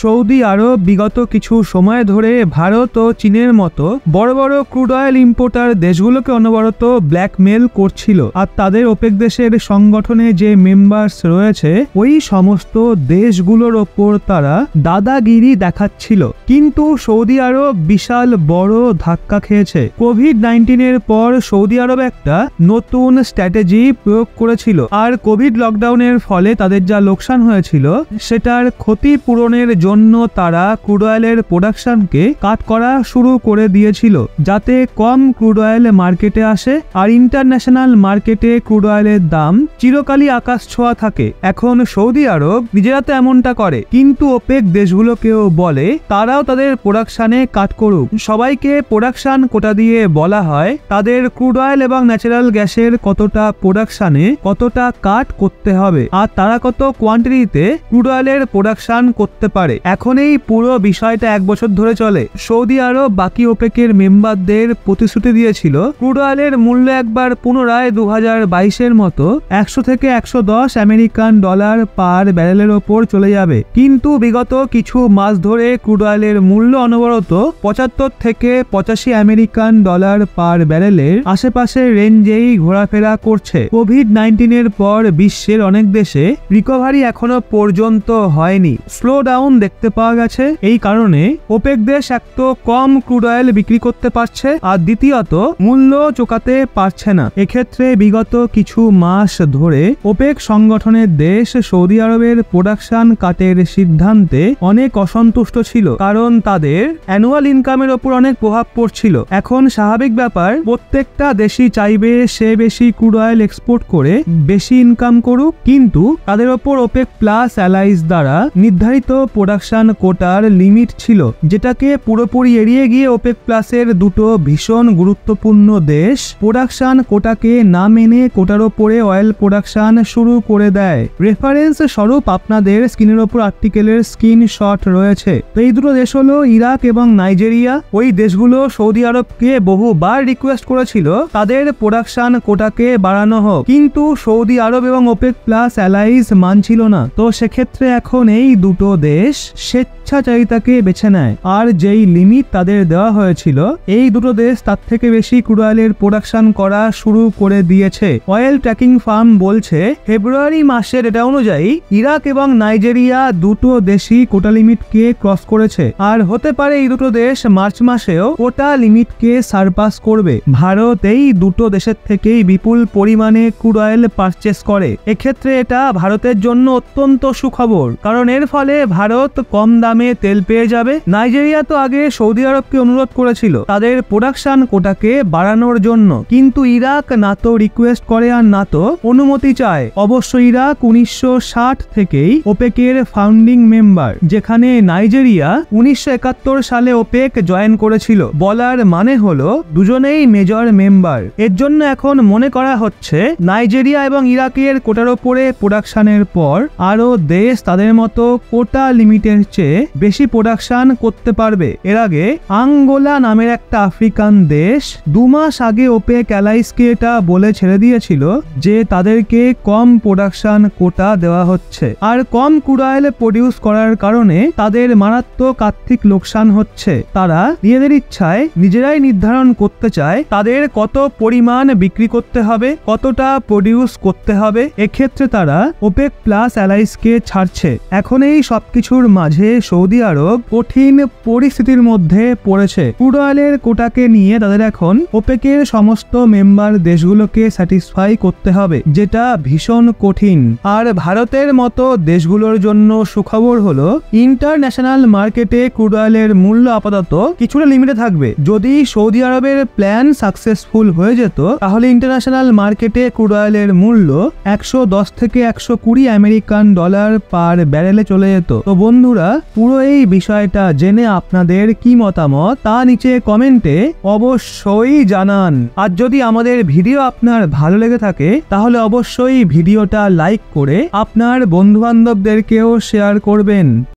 Saudi আরব বিগত কিছু সময় ধরে ভারত ও চীনের মতো বড় বড় ক্রুড অয়েল ইম্পোর্টার দেশগুলোকে অনবরত ব্ল্যাকমেল করছিল, আর তাদের ওপেক দেশের সংগঠনে যে মেম্বার্স রয়েছে ওই সমস্ত দেশগুলোর ওপর তারা দাদাগিরি দেখাচ্ছিল। কিন্তু সৌদি আরব বিশাল বড় ধাক্কা খেয়েছে। কোভিড-19 পর সৌদি আরব একটা নতুন স্ট্র্যাটেজি প্রয়োগ করেছিল, আর কোভিড লকডাউনের ফলে তাদের যা লোকসান হয়েছিল সেটার ক্ষতিপূরণের জন্য তারা ক্রুড অয়েলের প্রোডাকশনকে কাট করা শুরু করে দিয়েছিল, যাতে কম ক্রুড অয়েল মার্কেটে আসে আর ইন্টারন্যাশনাল মার্কেটে ক্রুড অয়েলের দাম চিরকালই আকাশ ছোঁয়া থাকে। এখন সৌদি আরব নিজেরা তো এমনটা করে, কিন্তু ওপেক দেশগুলোকেও বলে তারাও তাদের প্রোডাকশনে কাট করুক। সবাইকে প্রোডাকশন কোটা দিয়ে বলা হয় তাদের ক্রুড অয়েল এবং ন্যাচারাল গ্যাসের কতটা প্রোডাকশনে কতটা কাট করতে হবে আর তারা কত কোয়ান্টিটিতে ক্রুড অয়েলের প্রোডাকশন করতে পারে। এখন এই পুরো বিষয়টা 1 বছর ধরে চলে। সৌদি আরব বাকি ওপেকের মেম্বারদের প্রতিশ্রুতি দিয়েছিল ক্রুড অয়েলের মূল্য একবার পুনরায় 2022-এর মতো 100 থেকে 110 আমেরিকান ডলার পার ব্যারেলের ওপর চলে যাবে, কিন্তু বিগত কিছু মাস ধরে ক্রুড অয়েলের মূল্য অনবরত 75 থেকে 85 আমেরিকান ডলার পার ব্যারেলের আশেপাশের রেঞ্জেই ঘোরাফেরা করছে। কোভিড-19 পর বিশ্বের অনেক দেশে রিকভারি এখনো পর্যন্ত হয়নি, স্লো ডাউন দেখতে পাওয়া গেছে। এই কারণে ওপেক দেশ এক তো কম ক্রুড অয়েল বিক্রি করতে পারছে, আর দ্বিতীয়ত মূল্য চোকাতে পারছে না। এক্ষেত্রে বিগত কিছু মাস ধরে ওপেক সংগঠনের দেশ সৌদি আরবের প্রোডাকশন কাটের সিদ্ধান্তে অনেক অসন্তুষ্ট ছিল, কারণ তাদের অ্যানুয়াল ইনকামের ওপর অনেক প্রভাব পড়ছিল। এখন স্বাভাবিক ব্যাপার, প্রত্যেকটা দেশই চাইবে সে বেশি ক্রুড অয়েল এক্সপোর্ট করে বেশি ইনকাম করুক, কিন্তু তাদের ওপর ওপেক প্লাস অ্যালাইজ দ্বারা নির্ধারিত প্রোডাকশন কোটার লিমিট ছিল, যেটাকে পুরোপুরি এড়িয়ে গিয়ে ওপেক প্লাসের দুটো ভীষণ গুরুত্বপূর্ণ দেশ প্রোডাকশন কোটাকে না মেনে কোটার ওপরে অয়েল প্রোডাকশন শুরু করে দেয়। রেফারেন্স স্বরূপ আপনাদের স্ক্রিনের ওপর আর্টিকেলের স্ক্রিনশট রয়েছে। তো এই দুটো দেশ হলো ইরাক এবং নাইজেরিয়া। ওই দেশগুলো সৌদি আরবকে বহুবার রিকোয়েস্ট করেছিল তাদের প্রোডাকশন কোটাকে বাড়ানো হোক, কিন্তু সৌদি আরব এবং ওপেক প্লাস অ্যালাইজ মানছিল না। তো সেক্ষেত্রে এখন এই দুটো দেশ স্বেচ্ছাচারিতাকে বেছে নেয়, আর যেই লিমিট তাদের দেওয়া হয়েছিল এই দুটো দেশ তার থেকে বেশি ক্রুড অয়েলের প্রোডাকশন করা শুরু করে দিয়েছে। অয়েল ট্র্যাকিং ফার্ম বলছে ফেব্রুয়ারি মাসের ডেটা অনুযায়ী ইরাক এবং নাইজেরিয়া দুটো দেশই কোটা লিমিটকে ক্রস করেছে, আর হতে পারে এই দুটো দেশ মার্চ মাসেও কোটা লিমিটকে সারপাস করবে। ভারত এই দুটো দেশের থেকেই বিপুল পরিমাণে ক্রুড অয়েল পারচেস করে। এক্ষেত্রে এটা ভারতের জন্য অত্যন্ত সুখবর, কারণ এর ফলে ভারত কম দামে তেল পেয়ে যাবে। নাইজেরিয়া তো আগে সৌদি আরবকে অনুরোধ করেছিল তাদের প্রোডাকশন কোটাকে বাড়ানোর জন্য, কিন্তু ইরাক না তো রিকোয়েস্ট করে আর না তো অনুমতি চায়। অবশ্য ইরাক 1960 থেকেই ওপেকের ফাউন্ডিং মেম্বার, যেখানে নাইজেরিয়া 1971 সালে ওপেক জয়েন করেছিল। বলার মানে হলো দুজনেই মেজর মেম্বার। এর জন্য এখন মনে করা হচ্ছে নাইজেরিয়া এবং ইরাকের কোটার ওপরে প্রোডাকশনের পর আরো দেশ তাদের মতো কোটা লিমিটের চেয়ে বেশি প্রোডাকশন করতে পারবে। এর আগে আঙ্গোলা নামের একটা আফ্রিকান দেশ 2 মাস আগে ওপেক অ্যালাইজকে এটা বলে ছেড়ে দিয়েছিল যে তাদেরকে কম প্রোডাকশন কোটা দেওয়া হচ্ছে, আর কম ক্রুড অয়েল প্রডিউস করার কারণে তাদের মারাত্মক আর্থিক লোকসান হচ্ছে। তারা নিজেদের ইচ্ছায় নিজেরাই নির্ধারণ করতে চায় তাদের কত পরিমাণ বিক্রি করতে হবে, কতটা প্রডিউস করতে হবে। এক্ষেত্রে তারা ওপেক প্লাস অ্যালাইজকে ছাড়ছে। এখন এই সবকিছুর মাঝে সৌদি আরব কঠিন পরিস্থিতির মধ্যে পড়েছে। ক্রুড অয়েলের কোটাকে নিয়ে তাদের এখন ওপেকের সমস্ত মেম্বার দেশগুলোকে স্যাটিসফাই করতে হবে, যেটা ভীষণ কঠিন। আর ভারতের মতো দেশগুলোর জন্য সুখবর হলো ইন্টারন্যাশনাল মার্কেটে ক্রুড অয়েলের মূল্য আপাতত কিছুটা লিমিটে থাকবে। যদি সৌদি আরবের প্ল্যান সাকসেসফুল হয়ে যেত তাহলে ইন্টারন্যাশনাল মার্কেটে ক্রুড অয়েলের মূল্য 110 থেকে 120 আমেরিকান ডলার পার ব্যারেলে চলে যেত। তো বন্ধুরা, পুরো এই বিষয়টা জেনে আপনাদের কি মতামত তা নিচে কমেন্টে অবশ্যই জানান। আর যদি আমাদের ভিডিও আপনার ভালো লেগে থাকে তাহলে অবশ্যই ভিডিওটা লাইক করে আপনার বন্ধু বান্ধবদেরকেও শেয়ার করবেন।